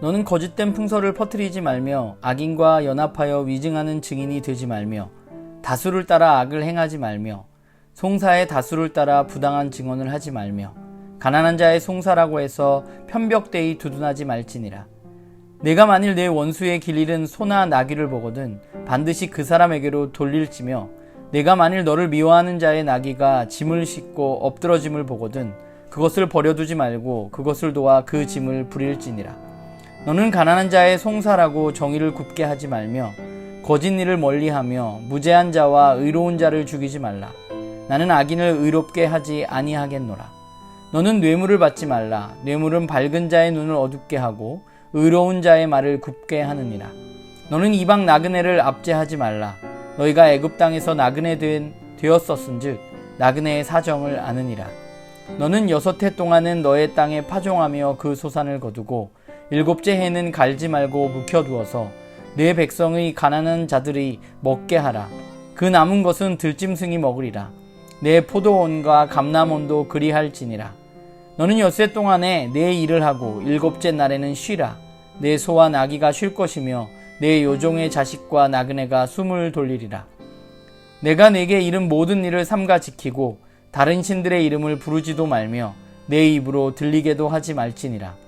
너는 거짓된 풍설을 퍼뜨리지 말며 악인과 연합하여 위증하는 증인이 되지 말며 다수를 따라 악을 행하지 말며 송사의 다수를 따라 부당한 증언을 하지 말며 가난한 자의 송사라고 해서 편벽되이 두둔하지 말지니라. 내가 만일 내 원수의 길 잃은 소나 나귀를 보거든 반드시 그 사람에게로 돌릴지며 내가 만일 너를 미워하는 자의 나귀가 짐을 싣고 엎드러짐을 보거든 그것을 버려두지 말고 그것을 도와 그 짐을 부릴지니라. 너는 가난한 자의 송사라고 정의를 굽게 하지 말며 거짓 일을 멀리하며 무죄한 자와 의로운 자를 죽이지 말라. 나는 악인을 의롭게 하지 아니하겠노라. 너는 뇌물을 받지 말라. 뇌물은 밝은 자의 눈을 어둡게 하고 의로운 자의 말을 굽게 하느니라. 너는 이방 나그네를 압제하지 말라. 너희가 애굽 땅에서 나그네 되었었은즉 나그네의 사정을 아느니라. 너는 6해 동안은 너의 땅에 파종하며 그 소산을 거두고 7째 해는 갈지 말고 묵혀두어서 내 백성의 가난한 자들이 먹게 하라. 그 남은 것은 들짐승이 먹으리라. 내 포도원과 감람원도 그리할지니라. 너는 6해 동안에 내 일을 하고 7째 날에는 쉬라. 내 소와 나귀가 쉴 것이며 내 요종의 자식과 나그네가 숨을 돌리리라. 내가 내게 이른 모든 일을 삼가 지키고 다른 신들의 이름을 부르지도 말며 내 입으로 들리게도 하지 말지니라.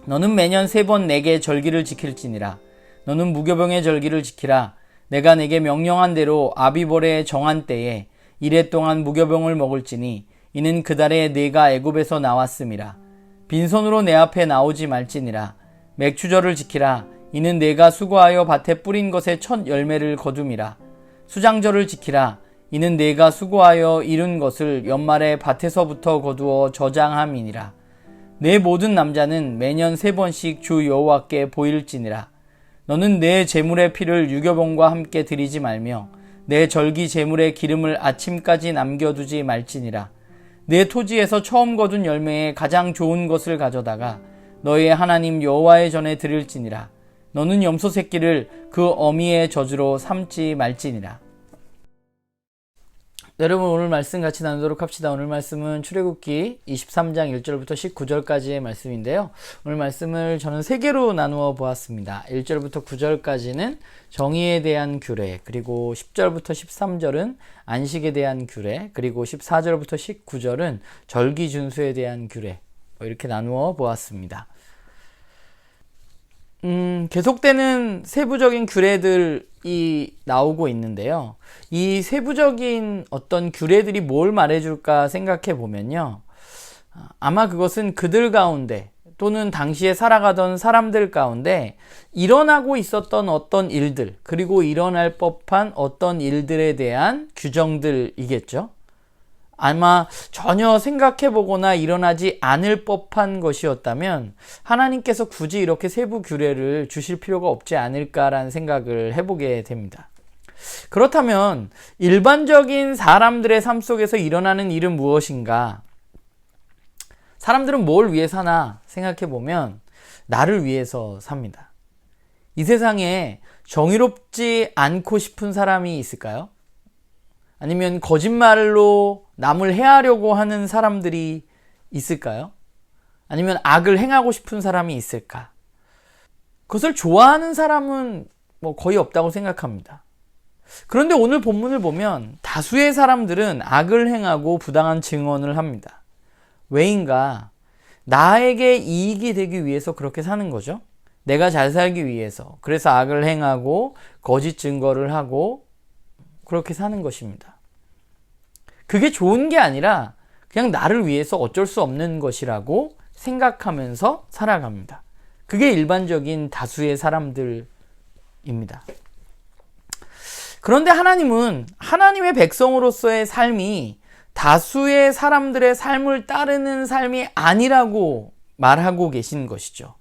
너는 매년 3번 내게 절기를 지킬지니라. 너는 무교병의 절기를 지키라. 내가 내게 명령한 대로 아비벌의 정한 때에 1해 동안 무교병을 먹을지니 이는 그 달에 내가 애굽에서 나왔음이라. 빈손으로 내 앞에 나오지 말지니라. 맥추절을 지키라. 이는 내가 수고하여 밭에 뿌린 것의 첫 열매를 거둠이라. 수장절을 지키라. 이는 내가 수고하여 이룬 것을 연말에 밭에서부터 거두어 저장함이니라. 내 모든 남자는 매년 3번씩 주 여호와께 보일지니라. 너는 내 제물의 피를 유교병과 함께 드리지 말며 내 절기 제물의 기름을 아침까지 남겨두지 말지니라. 내 토지에서 처음 거둔 열매에 가장 좋은 것을 가져다가 너의 하나님 여호와의 전에 드릴지니라. 너는 염소 새끼를 그 어미의 저주로 삼지 말지니라. 여러분, 오늘 말씀 같이 나누도록 합시다. 오늘 말씀은 출애굽기 23장 1절부터 19절까지의 말씀인데요. 오늘 말씀을 저는 3개로 나누어 보았습니다. 1절부터 9절까지는 정의에 대한 규례, 그리고 10절부터 13절은 안식에 대한 규례, 그리고 14절부터 19절은 절기 준수에 대한 규례, 이렇게 나누어 보았습니다. 계속되는 세부적인 규례들이 나오고 있는데요. 이 세부적인 어떤 규례들이 뭘 말해줄까 생각해 보면요. 아마 그것은 그들 가운데 또는 당시에 살아가던 사람들 가운데 일어나고 있었던 어떤 일들, 그리고 일어날 법한 어떤 일들에 대한 규정들이겠죠. 아마 전혀 생각해보거나 일어나지 않을 법한 것이었다면 하나님께서 굳이 이렇게 세부 규례를 주실 필요가 없지 않을까라는 생각을 해보게 됩니다. 그렇다면 일반적인 사람들의 삶 속에서 일어나는 일은 무엇인가? 사람들은 뭘 위해 사나 생각해보면 나를 위해서 삽니다. 이 세상에 정의롭지 않고 싶은 사람이 있을까요? 아니면 거짓말로 남을 해하려고 하는 사람들이 있을까요? 아니면 악을 행하고 싶은 사람이 있을까? 그것을 좋아하는 사람은 거의 없다고 생각합니다. 그런데 오늘 본문을 보면 다수의 사람들은 악을 행하고 부당한 증언을 합니다. 왜인가? 나에게 이익이 되기 위해서 그렇게 사는 거죠. 내가 잘 살기 위해서. 그래서 악을 행하고 거짓 증거를 하고 그렇게 사는 것입니다. 그게 좋은 게 아니라 그냥 나를 위해서 어쩔 수 없는 것이라고 생각하면서 살아갑니다. 그게 일반적인 다수의 사람들입니다. 그런데 하나님은 하나님의 백성으로서의 삶이 다수의 사람들의 삶을 따르는 삶이 아니라고 말하고 계신 것이죠.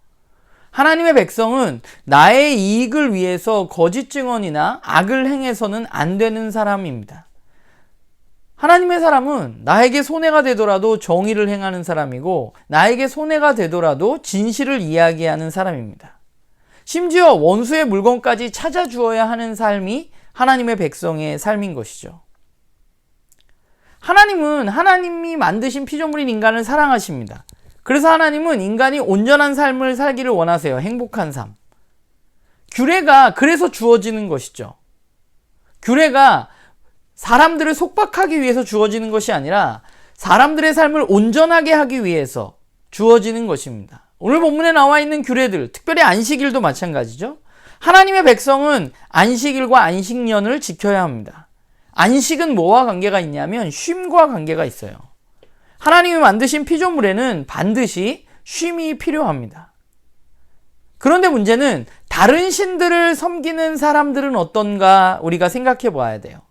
하나님의 백성은 나의 이익을 위해서 거짓 증언이나 악을 행해서는 안 되는 사람입니다. 하나님의 사람은 나에게 손해가 되더라도 정의를 행하는 사람이고 나에게 손해가 되더라도 진실을 이야기하는 사람입니다. 심지어 원수의 물건까지 찾아주어야 하는 삶이 하나님의 백성의 삶인 것이죠. 하나님은 하나님이 만드신 피조물인 인간을 사랑하십니다. 그래서 하나님은 인간이 온전한 삶을 살기를 원하세요. 행복한 삶. 규례가 그래서 주어지는 것이죠. 규례가 사람들을 속박하기 위해서 주어지는 것이 아니라 사람들의 삶을 온전하게 하기 위해서 주어지는 것입니다. 오늘 본문에 나와 있는 규례들, 특별히 안식일도 마찬가지죠. 하나님의 백성은 안식일과 안식년을 지켜야 합니다. 안식은 뭐와 관계가 있냐면 쉼과 관계가 있어요. 하나님이 만드신 피조물에는 반드시 쉼이 필요합니다. 그런데 문제는 다른 신들을 섬기는 사람들은 어떤가 우리가 생각해 봐야 돼요.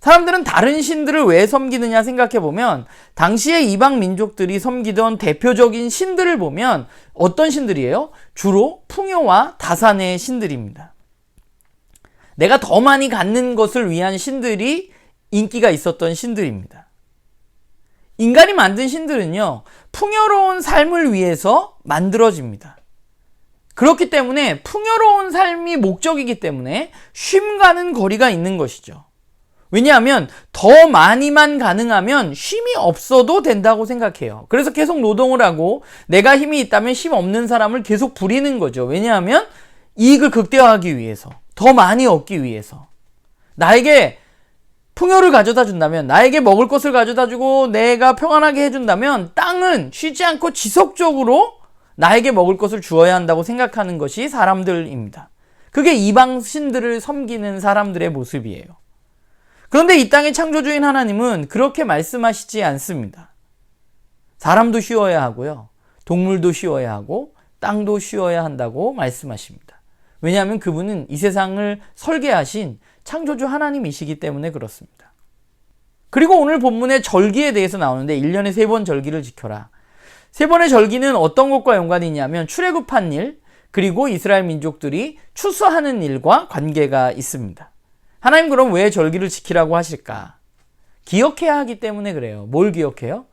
사람들은 다른 신들을 왜 섬기느냐 생각해 보면 당시의 이방 민족들이 섬기던 대표적인 신들을 보면 어떤 신들이에요? 주로 풍요와 다산의 신들입니다. 내가 더 많이 갖는 것을 위한 신들이 인기가 있었던 신들입니다. 인간이 만든 신들은요, 풍요로운 삶을 위해서 만들어집니다. 그렇기 때문에 풍요로운 삶이 목적이기 때문에 쉼과는 거리가 있는 것이죠. 왜냐하면 더 많이만 가능하면 쉼이 없어도 된다고 생각해요. 그래서 계속 노동을 하고 내가 힘이 있다면 힘 없는 사람을 계속 부리는 거죠. 왜냐하면 이익을 극대화하기 위해서, 더 많이 얻기 위해서. 나에게 풍요를 가져다 준다면, 나에게 먹을 것을 가져다 주고 내가 평안하게 해준다면 땅은 쉬지 않고 지속적으로 나에게 먹을 것을 주어야 한다고 생각하는 것이 사람들입니다. 그게 이방 신들을 섬기는 사람들의 모습이에요. 그런데 이 땅의 창조주인 하나님은 그렇게 말씀하시지 않습니다. 사람도 쉬어야 하고요. 동물도 쉬어야 하고 땅도 쉬어야 한다고 말씀하십니다. 왜냐하면 그분은 이 세상을 설계하신 창조주 하나님이시기 때문에 그렇습니다. 그리고 오늘 본문의 절기에 대해서 나오는데 1년에 3번 절기를 지켜라. 3번의 절기는 어떤 것과 연관이 있냐면 출애굽한 일, 그리고 이스라엘 민족들이 추수하는 일과 관계가 있습니다. 하나님 그럼 왜 절기를 지키라고 하실까? 기억해야 하기 때문에 그래요. 뭘 기억해요?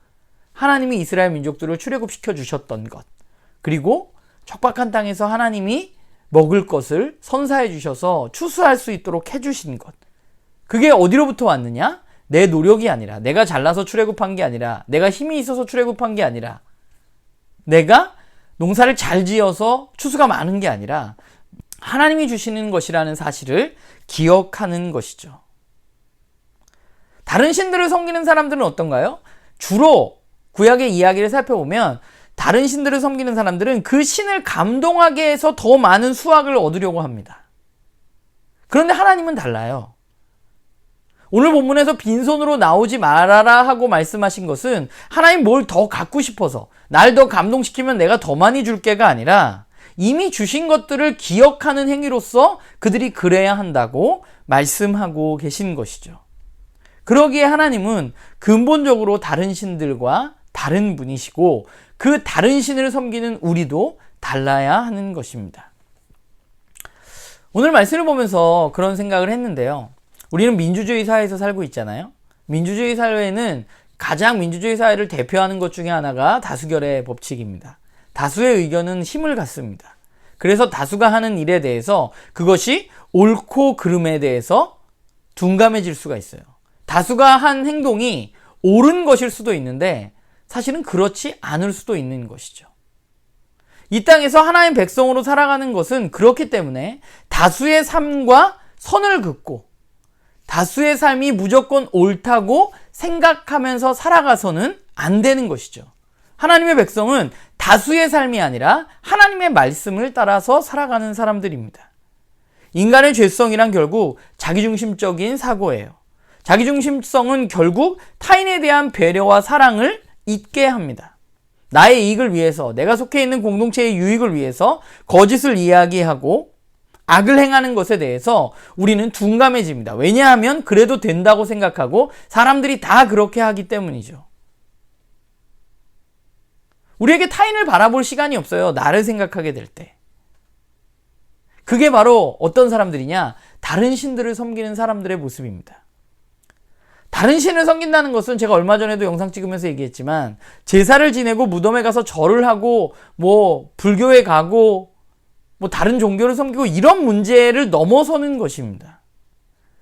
하나님이 이스라엘 민족들을 출애굽시켜 주셨던 것, 그리고 척박한 땅에서 하나님이 먹을 것을 선사해 주셔서 추수할 수 있도록 해주신 것. 그게 어디로부터 왔느냐? 내 노력이 아니라, 내가 잘나서 출애굽한 게 아니라, 내가 힘이 있어서 출애굽한 게 아니라, 내가 농사를 잘 지어서 추수가 많은 게 아니라 하나님이 주시는 것이라는 사실을 기억하는 것이죠. 다른 신들을 섬기는 사람들은 어떤가요? 주로 구약의 이야기를 살펴보면 다른 신들을 섬기는 사람들은 그 신을 감동하게 해서 더 많은 수확을 얻으려고 합니다. 그런데 하나님은 달라요. 오늘 본문에서 빈손으로 나오지 말아라 하고 말씀하신 것은 하나님 뭘 더 갖고 싶어서, 날 더 감동시키면 내가 더 많이 줄게가 아니라 이미 주신 것들을 기억하는 행위로서 그들이 그래야 한다고 말씀하고 계신 것이죠. 그러기에 하나님은 근본적으로 다른 신들과 다른 분이시고 그 다른 신을 섬기는 우리도 달라야 하는 것입니다. 오늘 말씀을 보면서 그런 생각을 했는데요. 우리는 민주주의 사회에서 살고 있잖아요. 민주주의 사회는 가장 민주주의 사회를 대표하는 것 중에 하나가 다수결의 법칙입니다. 다수의 의견은 힘을 갖습니다. 그래서 다수가 하는 일에 대해서 그것이 옳고 그름에 대해서 둔감해질 수가 있어요. 다수가 한 행동이 옳은 것일 수도 있는데 사실은 그렇지 않을 수도 있는 것이죠. 이 땅에서 하나님의 백성으로 살아가는 것은 그렇기 때문에 다수의 삶과 선을 긋고 다수의 삶이 무조건 옳다고 생각하면서 살아가서는 안 되는 것이죠. 하나님의 백성은 다수의 삶이 아니라 하나님의 말씀을 따라서 살아가는 사람들입니다. 인간의 죄성이란 결국 자기중심적인 사고예요. 자기중심성은 결국 타인에 대한 배려와 사랑을 잊게 합니다. 나의 이익을 위해서, 내가 속해 있는 공동체의 유익을 위해서 거짓을 이야기하고 악을 행하는 것에 대해서 우리는 둔감해집니다. 왜냐하면 그래도 된다고 생각하고 사람들이 다 그렇게 하기 때문이죠. 우리에게 타인을 바라볼 시간이 없어요. 나를 생각하게 될 때. 그게 바로 어떤 사람들이냐? 다른 신들을 섬기는 사람들의 모습입니다. 다른 신을 섬긴다는 것은 제가 얼마 전에도 영상 찍으면서 얘기했지만 제사를 지내고 무덤에 가서 절을 하고 불교에 가고 다른 종교를 섬기고 이런 문제를 넘어서는 것입니다.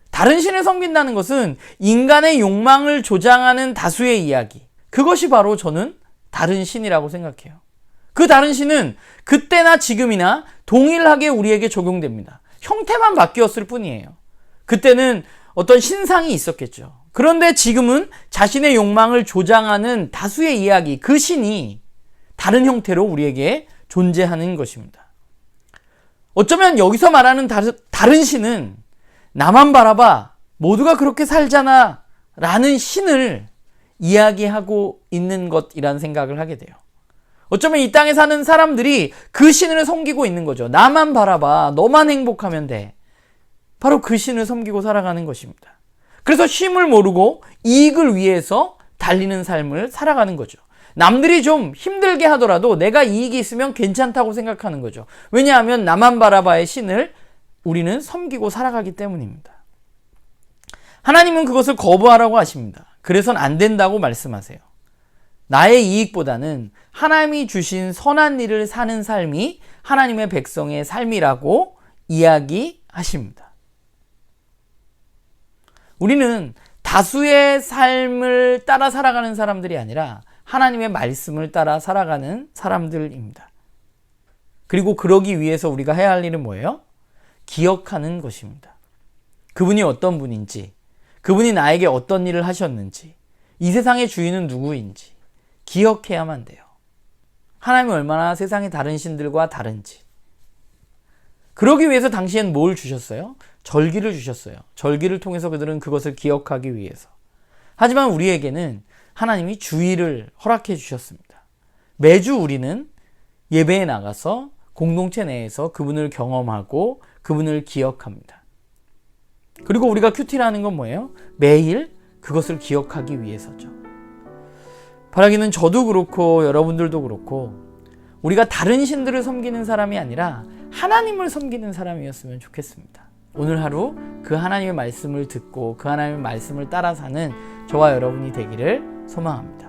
다른 신을 섬긴다는 것은 인간의 욕망을 조장하는 다수의 이야기. 그것이 바로 저는 다른 신이라고 생각해요. 그 다른 신은 그때나 지금이나 동일하게 우리에게 적용됩니다. 형태만 바뀌었을 뿐이에요. 그때는 어떤 신상이 있었겠죠. 그런데 지금은 자신의 욕망을 조장하는 다수의 이야기, 그 신이 다른 형태로 우리에게 존재하는 것입니다. 어쩌면 여기서 말하는 다른 신은 나만 바라봐, 모두가 그렇게 살잖아 라는 신을 이야기하고 있는 것이라는 생각을 하게 돼요. 어쩌면 이 땅에 사는 사람들이 그 신을 섬기고 있는 거죠. 나만 바라봐, 너만 행복하면 돼. 바로 그 신을 섬기고 살아가는 것입니다. 그래서 쉼을 모르고 이익을 위해서 달리는 삶을 살아가는 거죠. 남들이 좀 힘들게 하더라도 내가 이익이 있으면 괜찮다고 생각하는 거죠. 왜냐하면 나만 바라봐의 신을 우리는 섬기고 살아가기 때문입니다. 하나님은 그것을 거부하라고 하십니다. 그래서는 안 된다고 말씀하세요. 나의 이익보다는 하나님이 주신 선한 일을 사는 삶이 하나님의 백성의 삶이라고 이야기하십니다. 우리는 다수의 삶을 따라 살아가는 사람들이 아니라 하나님의 말씀을 따라 살아가는 사람들입니다. 그리고 그러기 위해서 우리가 해야 할 일은 뭐예요? 기억하는 것입니다. 그분이 어떤 분인지, 그분이 나에게 어떤 일을 하셨는지, 이 세상의 주인은 누구인지 기억해야만 돼요. 하나님이 얼마나 세상의 다른 신들과 다른지. 그러기 위해서 당시엔 뭘 주셨어요? 절기를 주셨어요. 절기를 통해서 그들은 그것을 기억하기 위해서. 하지만 우리에게는 하나님이 주일을 허락해 주셨습니다. 매주 우리는 예배에 나가서 공동체 내에서 그분을 경험하고 그분을 기억합니다. 그리고 우리가 큐티라는 건 뭐예요? 매일 그것을 기억하기 위해서죠. 바라기는 저도 그렇고 여러분들도 그렇고 우리가 다른 신들을 섬기는 사람이 아니라 하나님을 섬기는 사람이었으면 좋겠습니다. 오늘 하루 그 하나님의 말씀을 듣고 그 하나님의 말씀을 따라 사는 저와 여러분이 되기를 소망합니다.